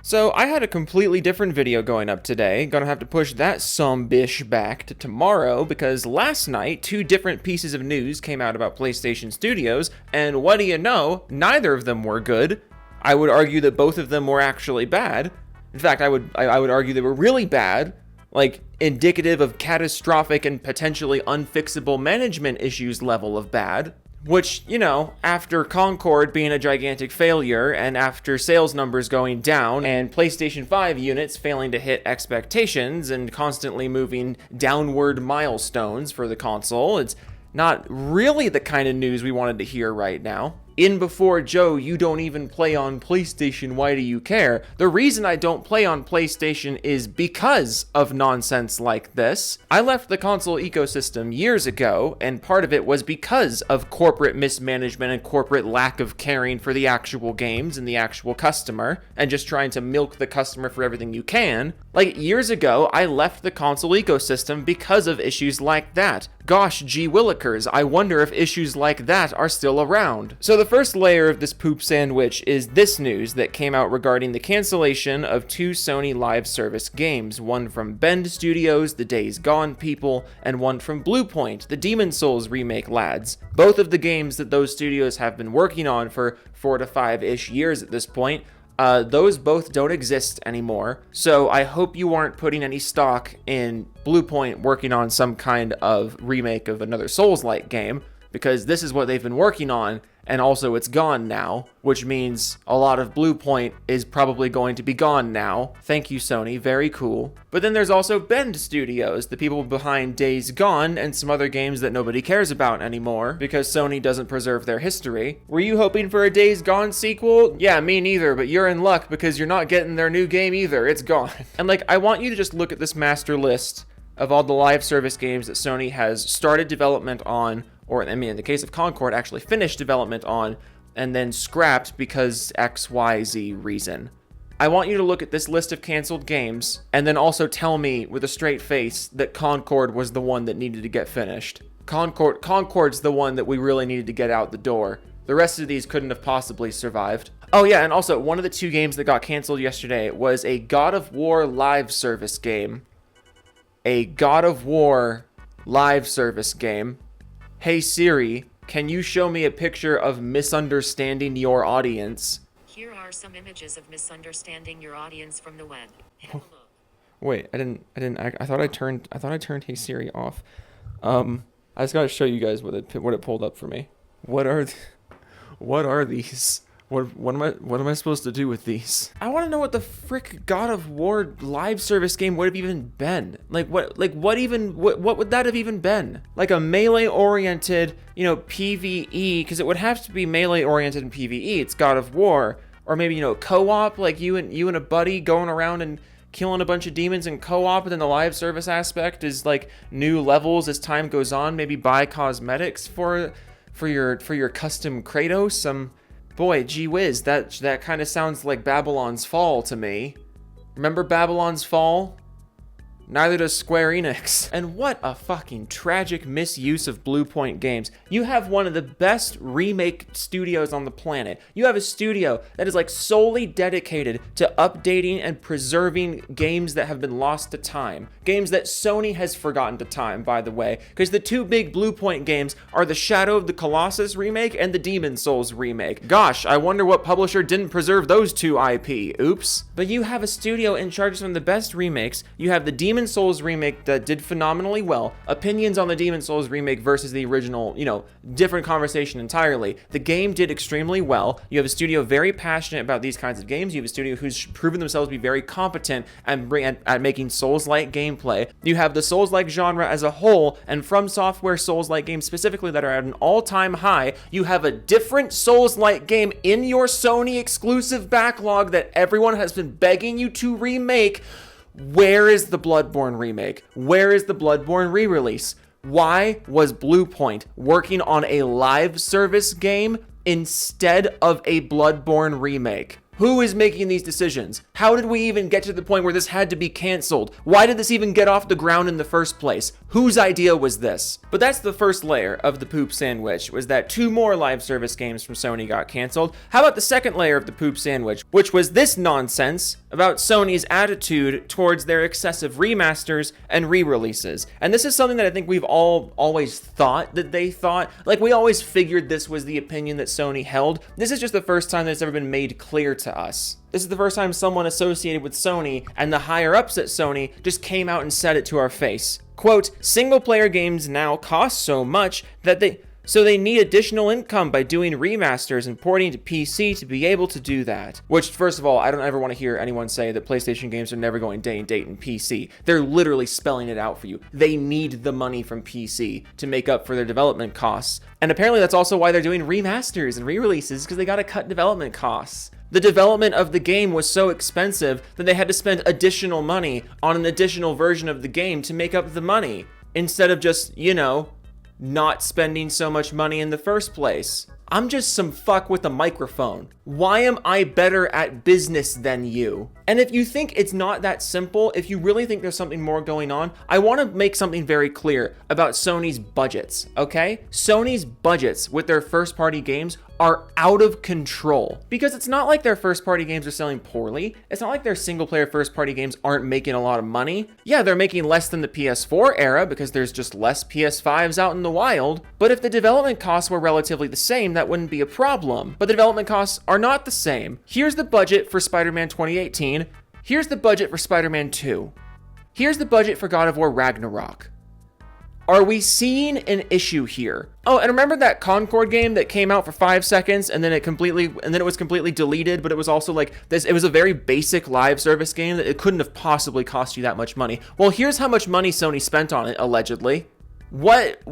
So I had a completely different video going up today. Gonna have to push that sumbitch back to tomorrow because last night, 2 different pieces of news came out about PlayStation Studios, and what do you know, neither of them were good. I would argue that both of them were actually bad. In fact, I would argue they were really bad, like indicative of catastrophic and potentially unfixable management issues level of bad. Which, you know, after Concord being a gigantic failure, and after sales numbers going down, and PlayStation 5 units failing to hit expectations, and constantly moving downward milestones for the console, it's not really the kind of news we wanted to hear right now. In before Joe, you don't even play on PlayStation, why do you care? The reason I don't play on PlayStation is because of nonsense like this. I left the console ecosystem years ago, and part of it was because of corporate mismanagement and corporate lack of caring for the actual games and the actual customer, and just trying to milk the customer for everything you can. Like, years ago, I left the console ecosystem because of issues like that. Gosh, gee willikers, I wonder if issues like that are still around. So the first layer of this poop sandwich is this news that came out regarding the cancellation of 2 Sony live service games, one from Bend Studios, the Days Gone people, and one from Bluepoint, the Demon's Souls remake lads. Both of the games that those studios have been working on for 4 to 5-ish years at this point, those both don't exist anymore, so I hope you aren't putting any stock in Bluepoint working on some kind of remake of another Souls-like game, because this is what they've been working on, and also it's gone now, which means a lot of Bluepoint is probably going to be gone now. Thank you, Sony, very cool. But then there's also Bend Studios, the people behind Days Gone and some other games that nobody cares about anymore, because Sony doesn't preserve their history. Were you hoping for a Days Gone sequel? Yeah, me neither, but you're in luck because you're not getting their new game either, it's gone. And like, I want you to just look at this master list of all the live service games that Sony has started development on, or I mean, in the case of Concord, actually finished development on, and then scrapped because XYZ reason. I want you to look at this list of canceled games, and then also tell me with a straight face that Concord was the one that needed to get finished. Concord's the one that we really needed to get out the door. The rest of these couldn't have possibly survived. Oh yeah, and also, one of the 2 games that got canceled yesterday was a God of War live service game. A God of War live service game. Hey Siri, can you show me a picture of misunderstanding your audience? Here are some images of misunderstanding your audience from the web. Have a look. Wait, I thought I turned Hey Siri off. I just gotta show you guys what it pulled up for me. What are these? What am I supposed to do with these? I want to know what the frick God of War live service game would have even been. What would that have even been? Like a melee oriented, PvE, because it would have to be melee oriented in PvE. It's God of War, or maybe co-op, like you and a buddy going around and killing a bunch of demons in co-op, and then the live service aspect is like new levels as time goes on. Maybe buy cosmetics for your custom Kratos. Boy, gee whiz, that kind of sounds like Babylon's Fall to me. Remember Babylon's Fall? Neither does Square Enix. And what a fucking tragic misuse of Bluepoint games. You have one of the best remake studios on the planet. You have a studio that is like solely dedicated to updating and preserving games that have been lost to time. Games that Sony has forgotten to time, by the way, because the 2 big Bluepoint games are the Shadow of the Colossus remake and the Demon's Souls remake. Gosh, I wonder what publisher didn't preserve those 2 IP. Oops. But you have a studio in charge of some of the best remakes. You have the Demon's Souls remake that did phenomenally well. Opinions on the Demon's Souls remake versus the original, different conversation entirely. The game did extremely well. You have a studio very passionate about these kinds of games. You have a studio who's proven themselves to be very competent at making Souls-like gameplay. You have the Souls-like genre as a whole, and From Software Souls-like games specifically that are at an all-time high. You have a different Souls-like game in your Sony exclusive backlog that everyone has been begging you to remake. Where is the Bloodborne remake? Where is the Bloodborne re-release? Why was Bluepoint working on a live service game instead of a Bloodborne remake? Who is making these decisions? How did we even get to the point where this had to be canceled? Why did this even get off the ground in the first place? Whose idea was this? But that's the first layer of the poop sandwich, was that 2 more live service games from Sony got canceled. How about the second layer of the poop sandwich, which was this nonsense about Sony's attitude towards their excessive remasters and re-releases. And this is something that I think we've all always thought that they thought. Like, we always figured this was the opinion that Sony held. This is just the first time that it's ever been made clear to us. This is the first time someone associated with Sony and the higher ups at Sony just came out and said it to our face. Quote, single player games now cost so much that they need additional income by doing remasters and porting to PC to be able to do that. Which, first of all, I don't ever want to hear anyone say that PlayStation games are never going day and date in PC. They're literally spelling it out for you. They need the money from PC to make up for their development costs. And apparently that's also why they're doing remasters and re-releases, because they gotta cut development costs. The development of the game was so expensive that they had to spend additional money on an additional version of the game to make up the money, instead of just, not spending so much money in the first place. I'm just some fuck with a microphone. Why am I better at business than you? And if you think it's not that simple, if you really think there's something more going on, I want to make something very clear about Sony's budgets, okay? Sony's budgets with their first-party games are out of control, because it's not like their first-party games are selling poorly. It's not like their single-player first-party games aren't making a lot of money. Yeah, they're making less than the PS4 era because there's just less PS5s out in the wild, but if the development costs were relatively the same, that wouldn't be a problem. But the development costs are not the same. Here's the budget for Spider-Man 2018. Here's the budget for Spider-Man 2. Here's the budget for God of War Ragnarok. Are we seeing an issue here? Oh, and remember that Concord game that came out for 5 seconds and then it was completely deleted, but it was also like this, it was a very basic live service game that it couldn't have possibly cost you that much money. Well, here's how much money Sony spent on it, allegedly. What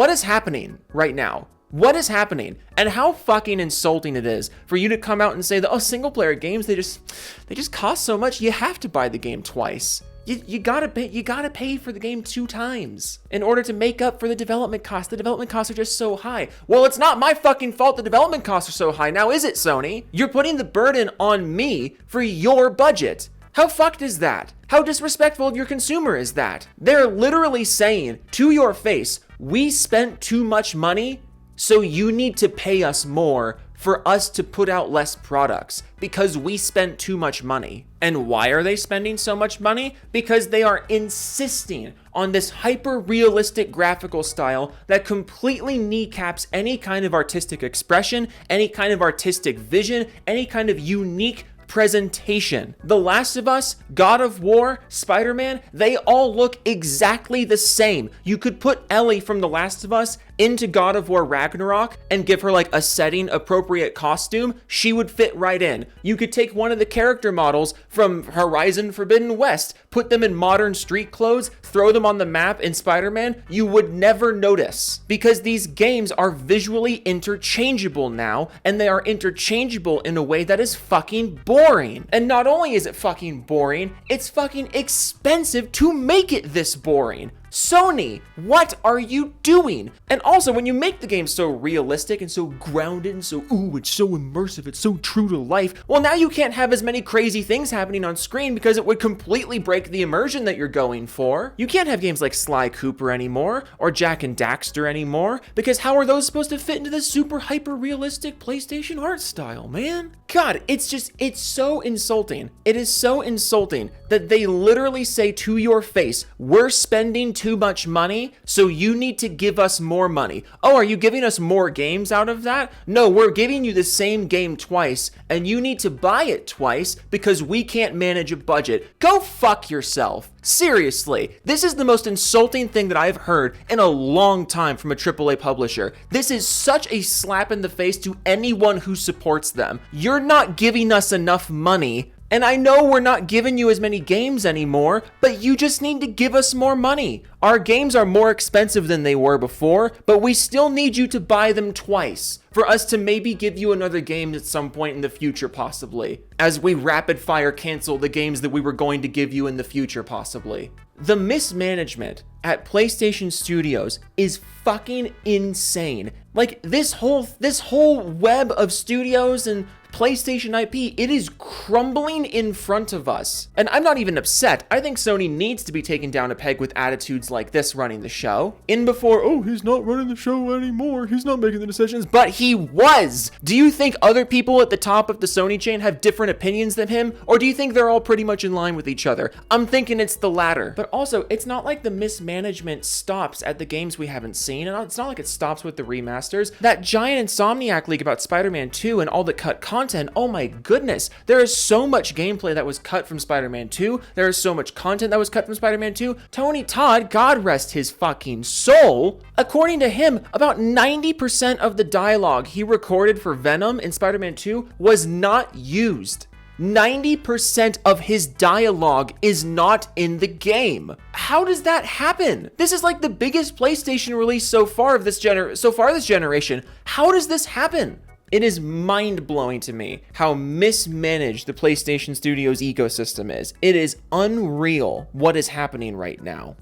is happening right now? What is happening? And how fucking insulting it is for you to come out and say that, oh, single player games, they just cost so much, you have to buy the game twice. You gotta pay for the game 2 times in order to make up for the development costs. The development costs are just so high. Well, it's not my fucking fault the development costs are so high. Now, is it, Sony? You're putting the burden on me for your budget. How fucked is that? How disrespectful of your consumer is that? They're literally saying to your face, we spent too much money, so you need to pay us more for us to put out less products because we spent too much money. And why are they spending so much money? Because they are insisting on this hyper-realistic graphical style that completely kneecaps any kind of artistic expression, any kind of artistic vision, any kind of unique presentation. The Last of Us, God of War, Spider-Man, they all look exactly the same. You could put Ellie from The Last of Us into God of War Ragnarok and give her like a setting appropriate costume, she would fit right in. You could take one of the character models from Horizon Forbidden West, put them in modern street clothes, throw them on the map in Spider-Man, you would never notice, because these games are visually interchangeable now, and they are interchangeable in a way that is fucking boring. And not only is it fucking boring, it's fucking expensive to make it this boring. Sony, what are you doing? And also, when you make the game so realistic and so grounded and so, ooh, it's so immersive, it's so true to life, well, now you can't have as many crazy things happening on screen because it would completely break the immersion that you're going for. You can't have games like Sly Cooper anymore, or Jak and Daxter anymore, because how are those supposed to fit into the super hyper-realistic PlayStation art style, man? God, it's so insulting. It is so insulting that they literally say to your face, we're spending too much money, so you need to give us more money. Oh, are you giving us more games out of that? No, we're giving you the same game twice, and you need to buy it twice because we can't manage a budget. Go fuck yourself. Seriously, this is the most insulting thing that I've heard in a long time from a AAA publisher. This is such a slap in the face to anyone who supports them. You're not giving us enough money. And I know we're not giving you as many games anymore, but you just need to give us more money. Our games are more expensive than they were before, but we still need you to buy them twice for us to maybe give you another game at some point in the future, possibly, as we rapid fire cancel the games that we were going to give you in the future, possibly. The mismanagement at PlayStation Studios is fucking insane. Like, this whole web of studios and PlayStation IP. It is crumbling in front of us. And I'm not even upset. I think Sony needs to be taken down a peg with attitudes like this running the show. In before, oh, he's not running the show anymore. He's not making the decisions. But he was. Do you think other people at the top of the Sony chain have different opinions than him? Or do you think they're all pretty much in line with each other? I'm thinking it's the latter. But also, it's not like the mismanagement stops at the games we haven't seen. And it's not like it stops with the remasters. That giant Insomniac leak about Spider-Man 2 and all the cut content, oh my goodness. There is so much gameplay that was cut from Spider-Man 2. There is so much content that was cut from Spider-Man 2. Tony Todd, God rest his fucking soul, according to him, about 90% of the dialogue he recorded for Venom in Spider-Man 2 was not used. 90% of his dialogue is not in the game. How does that happen? This is like the biggest PlayStation release so far this generation. How does this happen? It is mind-blowing to me how mismanaged the PlayStation Studios ecosystem is. It is unreal what is happening right now.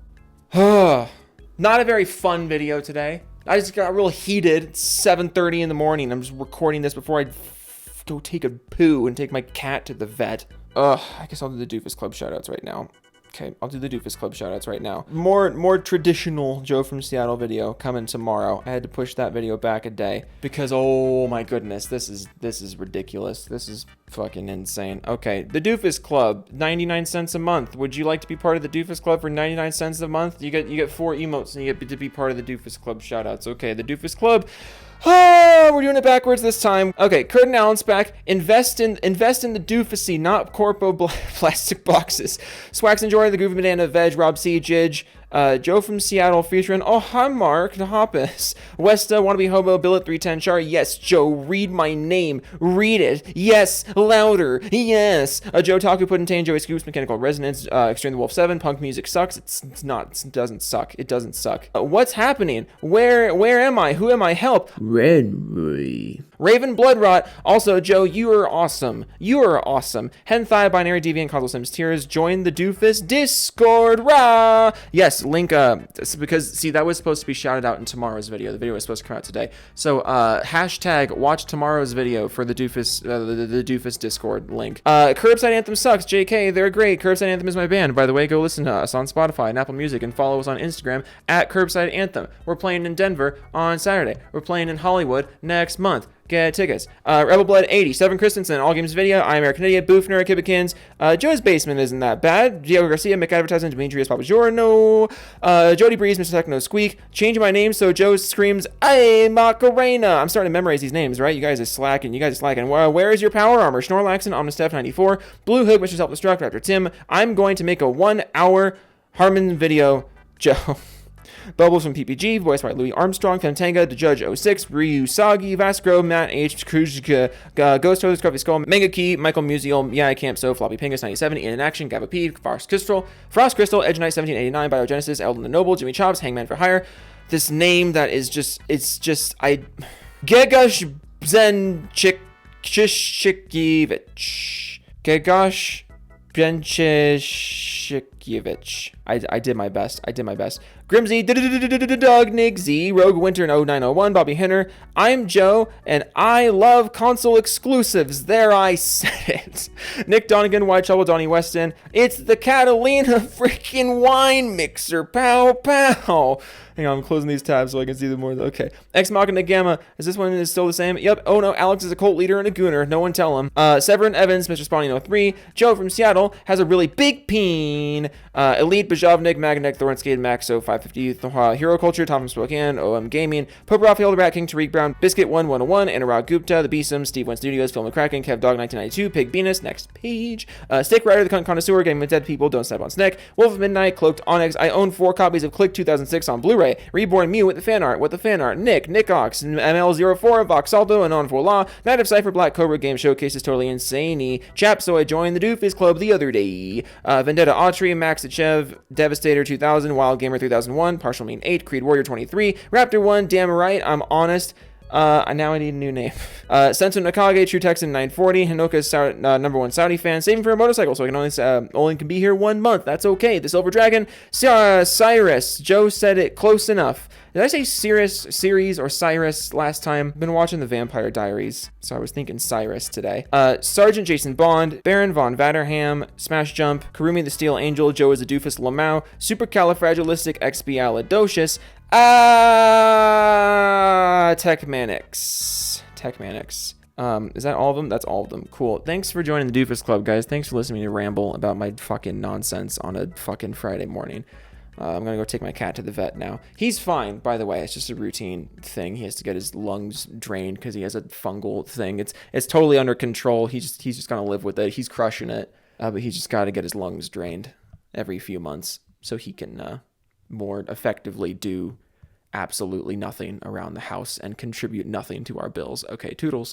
Not a very fun video today. I just got real heated. It's 7:30 in the morning. I'm just recording this before I go take a poo and take my cat to the vet. I guess I'll do the Doofus Club shoutouts right now. Okay, I'll do the Doofus Club shoutouts right now. More traditional Joe from Seattle video coming tomorrow. I had to push that video back a day because, oh my goodness, this is ridiculous. This is fucking insane. Okay, the Doofus Club, 99 cents a month. Would you like to be part of the Doofus Club for 99 cents a month? You get 4 emotes and you get to be part of the Doofus Club shoutouts. Okay, the Doofus Club. Oh, we're doing it backwards this time. Okay, Curtin Allen's back. Invest in the doofusy, not corpo plastic boxes. Swax Enjoy, the Groovy Banana Veg, Rob C. Jidge, Joe from Seattle featuring, oh, hi, Mark, the Hoppus. Westa, Wannabe Hobo, Billet 310 Char. Yes, Joe, read my name. Read it. Yes, louder. Yes. Joe Taku, Puddintain, Joey Scoops, Mechanical Resonance, Extreme the Wolf 7, Punk Music Sucks. It's not. It doesn't suck. It doesn't suck. What's happening? Where am I? Who am I? Help. Redbury. Raven Bloodrot. Also, Joe, you are awesome. You are awesome. Henthai, Binary Deviant, Causal Sims Tears. Join the Doofus Discord. Rah! Yes, link, because, see, that was supposed to be shouted out in tomorrow's video. The video was supposed to come out today. So, hashtag watch tomorrow's video for the Doofus, the Doofus Discord link. Curbside Anthem sucks. JK, they're great. Curbside Anthem is my band. By the way, go listen to us on Spotify and Apple Music and follow us on Instagram at Curbside Anthem. We're playing in Denver on Saturday. We're playing in Hollywood next month. Get tickets. Rebel Blood 80, Seven Christensen, All Games Video, I'm American Idiot, Boofner, Kibbikins, Joe's Basement isn't that bad, Diego Garcia, Mick Advertising, Demetrius Papagiorno, Jody Breeze, Mr. Techno Squeak, changing my name so Joe screams, hey, Macarena. I'm starting to memorize these names, right? You guys are slacking. Where is your power armor? Snorlaxon, Omnistef 94, Blue Hook, Mr. Self-Destruct, Raptor Tim. I'm going to make a 1-hour Harmon video, Joe. Bubbles from PPG, voiced by Louis Armstrong, Fantanga, The Judge 06, Ryu Sagi, Vasco, Matt H, Kuzka, Ghost Toad, Scruffy Skull, Mega Key, Michael Musial, Yeah I Camp So, Floppy Pingus 97, In Action, Gava P, Frost Crystal, Edge Knight 1789, Biogenesis, Eldon the Noble, Jimmy Chops, Hangman for Hire. This name that is just, Gegash Benchikivich. Gegash Benchikivich. I did my best. Grimsy, Doug, Nick Z, Rogue Winter, and 0901, Bobby Henner. I'm Joe, and I love console exclusives. There, I said it. Nick Donegan, White Shovel, Donnie Weston. It's the Catalina freaking wine mixer. Pow, pow. Hang on, I'm closing these tabs so I can see them more. Okay. Ex Machina Gamma. Is this one still the same? Yep. Oh no, Alex is a cult leader and a gooner. No one tell him. Severin Evans, Mr. Spawning 03. Joe from Seattle has a really big peen. Elite, Bajovnik, Magnek, Thornskade, Maxo 550, Hero Culture, Tom from Spokane, OM Gaming, Pope Raphael, the Rat King, Tariq Brown, Biscuit 1101, Anurag Gupta, The Beesom, Steve Went Studios, Phil McCracken, Kev Dog 1992, Pig Venus, next page, Stick Rider, The Cunt Connoisseur, Game with Dead People, Don't Step on Snake, Wolf of Midnight, Cloaked Onyx. I own 4 copies of Click 2006 on Blu-ray, Reborn Mew with the fan art, Nick Ox, ML04, Vox Alto, and On For Law, Night of Cypher, Black Cobra Game Showcase is totally insane. Chap, so I joined the Doofus Club the other day. Vendetta Autry, Max Achev, Devastator 2000, Wild Gamer 3001, Partial Mean 8, Creed Warrior 23, Raptor 1, Damn Right, I'm Honest, Now I need a new name. Sento Nakage, True Texan 940, Hinoka's number one Saudi fan, saving for a motorcycle, so I can only can be here 1 month. That's okay. The Silver Dragon, Cyrus. Joe said it close enough. Did I say Series or Cyrus last time? I've been watching the Vampire Diaries, so I was thinking Cyrus today. Sergeant Jason Bond, Baron Von Vatterham, Smash Jump, Karumi the Steel Angel, Joe is a Doofus Lamau, Supercalifragilisticexpialidocious, Techmanix. Is that all of them? That's all of them. Cool. Thanks for joining the Doofus Club, guys. Thanks for listening to me ramble about my fucking nonsense on a fucking Friday morning. I'm gonna go take my cat to the vet now. He's fine, by the way. It's just a routine thing. He has to get his lungs drained because he has a fungal thing. It's totally under control. He's just gonna live with it. He's crushing it, but he's just got to get his lungs drained every few months so he can more effectively do absolutely nothing around the house and contribute nothing to our bills. Okay, toodles.